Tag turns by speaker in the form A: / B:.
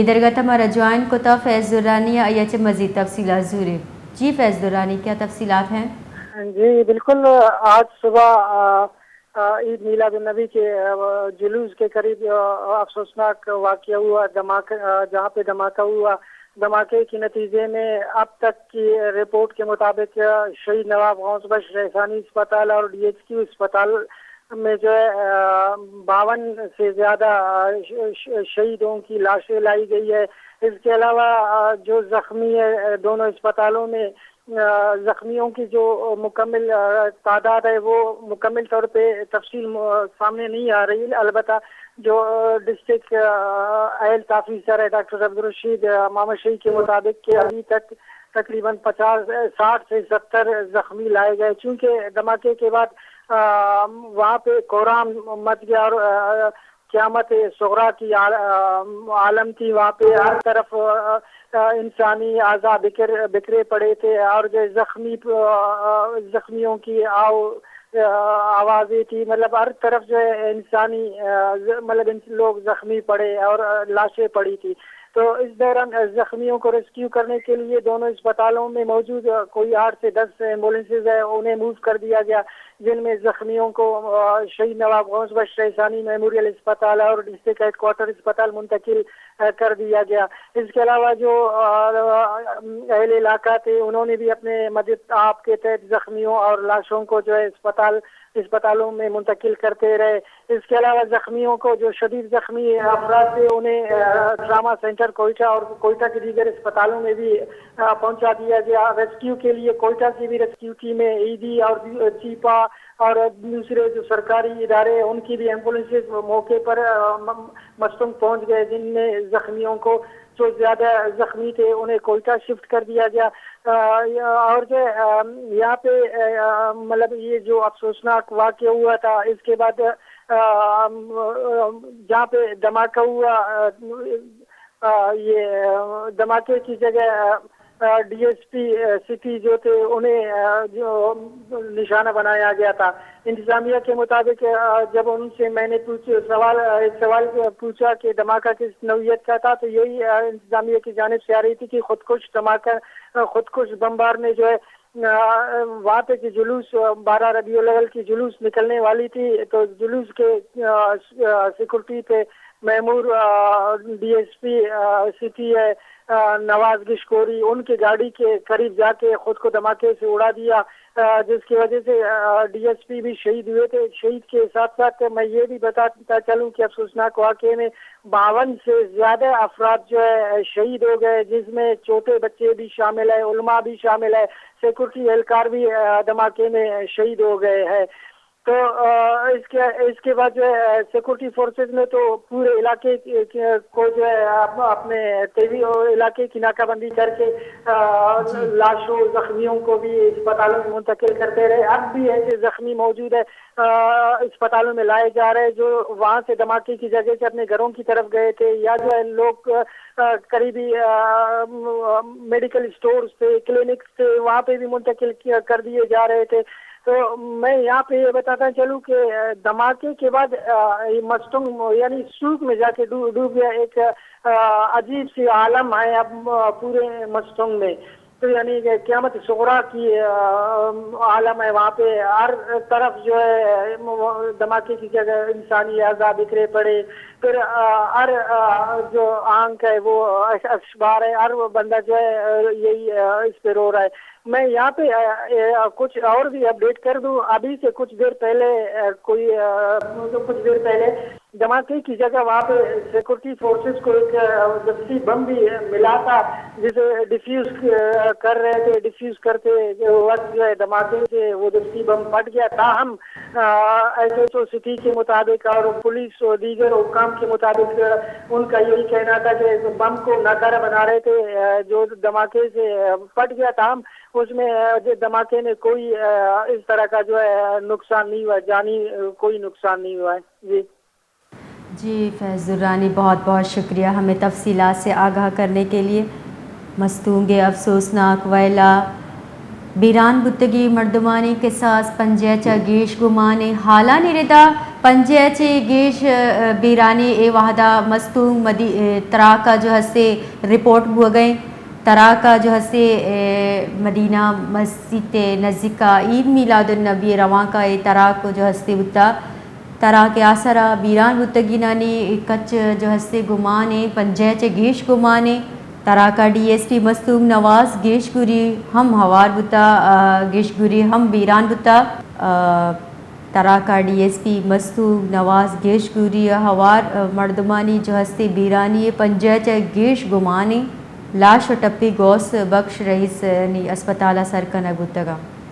A: درگت ہمارا جوائن کوتا فیض درانی آیا مزید تفصیلات زورے جی فیض درانی کیا تفصیلات ہیں؟
B: جی بالکل، آج صبح عید میلاد النبی کے جلوس کے قریب افسوسناک واقعہ ہوا، جہاں پہ دھماکہ ہوا۔ دھماکے کے نتیجے میں اب تک کی رپورٹ کے مطابق شہید نواب غوث بخش رحسانی اسپتال اور ڈی ایچ کیو اسپتال میں جو ہے 52 سے زیادہ شہیدوں کی لاشیں لائی گئی ہے۔ اس کے علاوہ جو زخمی ہے دونوں اسپتالوں میں زخمیوں کی جو مکمل تعداد ہے وہ مکمل طور پہ تفصیل سامنے نہیں آ رہی، البتہ جو ڈسٹرکٹ اہل تافیسر ہے ڈاکٹر عبدالرشید محمد شہید کے مطابق کہ ابھی تک تقریباً 60 سے 70 زخمی لائے گئے، چونکہ دھماکے کے بعد وہاں پہ کوہرام مچ گیا اور قیامت صغریٰ کی عالم تھی۔ وہاں پہ ہر طرف انسانی اعضاء بکھرے پڑے تھے اور جو زخمیوں کی آوازیں تھی، مطلب ہر طرف جو ہے انسانی مطلب لوگ زخمی پڑے اور لاشیں پڑی تھی۔ تو اس دوران زخمیوں کو ریسکیو کرنے کے لیے دونوں اسپتالوں میں موجود کوئی 8 سے 10 ایمبولینسز ہے، انہیں موو کر دیا گیا، جن میں زخمیوں کو شہید نواب غوث بخش رحسانی میموریل اسپتال اور ڈسٹرکٹ ہیڈ کوارٹر اسپتال منتقل کر دیا گیا۔ اس کے علاوہ جو اہل علاقہ تھے انہوں نے بھی اپنے مدد آپ کے تحت زخمیوں اور لاشوں کو جو ہے اسپتالوں میں منتقل کرتے رہے۔ اس کے علاوہ زخمیوں کو جو شدید زخمی افراد تھے انہیں ٹراما سینٹر کوئٹہ اور کوئٹہ کے دیگر اسپتالوں میں بھی پہنچا دیا گیا۔ ریسکیو کے لیے کوئٹہ کی بھی ریسکیو ٹیمیں ایڈی اور چیپا اور دوسرے جو سرکاری ادارے ان کی بھی ایمبولینسز موقع پر مستنگ پہنچ گئے، جن میں زخمیوں کو جو زیادہ زخمی تھے انہیں کوئٹہ شفٹ کر دیا گیا۔ اور جو یہاں پہ مطلب یہ جو افسوسناک واقعہ ہوا تھا اس کے بعد جہاں پہ دھماکہ ہوا یہ دھماکے کی جگہ ڈی ایس پی سٹی جو تھے انہیں جو نشانہ بنایا گیا تھا۔ انتظامیہ کے مطابق جب ان سے میں نے ایک سوال پوچھا کہ دھماکہ کس نوعیت کا تھا تو یہی انتظامیہ کی جانب سے آ رہی تھی کہ خودکش بمبار میں جو ہے وہاں پہ کی جلوس 12 ربیع الاول کی جلوس نکلنے والی تھی، تو جلوس کے سیکورٹی پہ memoir D S P city ہے نواز گشکوری ان کی گاڑی کے قریب جا کے خود کو دھماکے سے اڑا دیا، جس کی وجہ سے ڈی ایس پی بھی شہید ہوئے تھے۔ شہید کے ساتھ ساتھ میں یہ بھی بتاتا چلوں کہ افسوسناک واقعے میں 52 سے زیادہ افراد جو ہے شہید ہو گئے، جس میں چھوٹے بچے بھی شامل ہیں، علماء بھی شامل ہے، سیکورٹی اہلکار بھی دھماکے میں شہید ہو گئے ہیں۔ تو اس کے بعد جو ہے سیکورٹی فورسز نے تو پورے علاقے کو جو ہے اپنے علاقے کی ناکہ بندی کر کے لاشوں زخمیوں کو بھی اسپتالوں میں منتقل کرتے رہے۔ اب بھی ایسے زخمی موجود ہے اسپتالوں میں لائے جا رہے جو وہاں سے دھماکے کی جگہ سے اپنے گھروں کی طرف گئے تھے، یا جو ہے لوگ قریبی میڈیکل اسٹورز تھے، کلینکس تھے، وہاں پہ بھی منتقل کر دیے جا رہے تھے۔ تو میں یہاں پہ یہ بتاتا چلوں کہ دھماکے کے بعد مستنگ یعنی سوکھ میں جا کے ڈوب گیا، ایک عجیب سی عالم ہے اب پورے مستنگ میں، تو یعنی قیامت صغریٰ کی عالم ہے۔ وہاں پہ ہر طرف جو ہے دھماکے کی جگہ انسانی اعضاء بکھرے پڑے، پھر ہر جو آنکھ ہے وہ اخبار ہے، ہر بندہ جو ہے یہی اس پہ رو رہا ہے۔ میں یہاں پہ کچھ اور بھی اپڈیٹ کر دوں، ابھی سے کچھ دیر پہلے دھماکے کی جگہ وہاں پہ سیکورٹی فورسز کو ایک دستی بم بھی ملا تھا جسے ڈیفیوز کر رہے تھے، ڈیفیوز کرتے وقت جو ہے دھماکے سے وہ دستی بم پھٹ گیا۔ تاہم ایس ایچ او سٹی کے مطابق اور پولیس اور دیگر حکام کے مطابق ان کا یہی کہنا تھا کہ بم کو ناکارہ بنا رہے تھے جو دھماکے سے پھٹ گیا، تاہم اس میں دھماکے میں کوئی اس طرح کا جو ہے نقصان نہیں ہوا، جانی کوئی نقصان نہیں ہوا ہے۔
A: جی فیض درانی بہت بہت شکریہ ہمیں تفصیلات سے آگاہ کرنے کے لیے۔ مستونگ افسوسناک ویلا بیران بتگی مردمانی قصاص پنجیچہ گیش گمانے حالانی ردا پنجیچے گیش بیرانی اے وحدہ مستون ترا کا جو ہستے رپورٹ ہو گئے ترا کا جو ہستے مدینہ مسجد نزدیکا عید میلاد النبی رواں کا اے ترا کو جو ہستے بتا ترا کے آسرا بیران بتگی نانی کچ جو ہستے گمانے پنجیچے گیش گمانے ترا کا ڈی ایس پی مستوگ نواز گیش گوری ہم ہوار بتا گیش گوری ہم بیران بتا ترا کا ڈی ایس پی مستوگ نواز گیش گوری ہوار مردمانی جو ہستے بیرانی پنجیچ گیش گمانے لاش و ٹپی گوس بخش رئیس اسپتالہ سرکنہ بتگا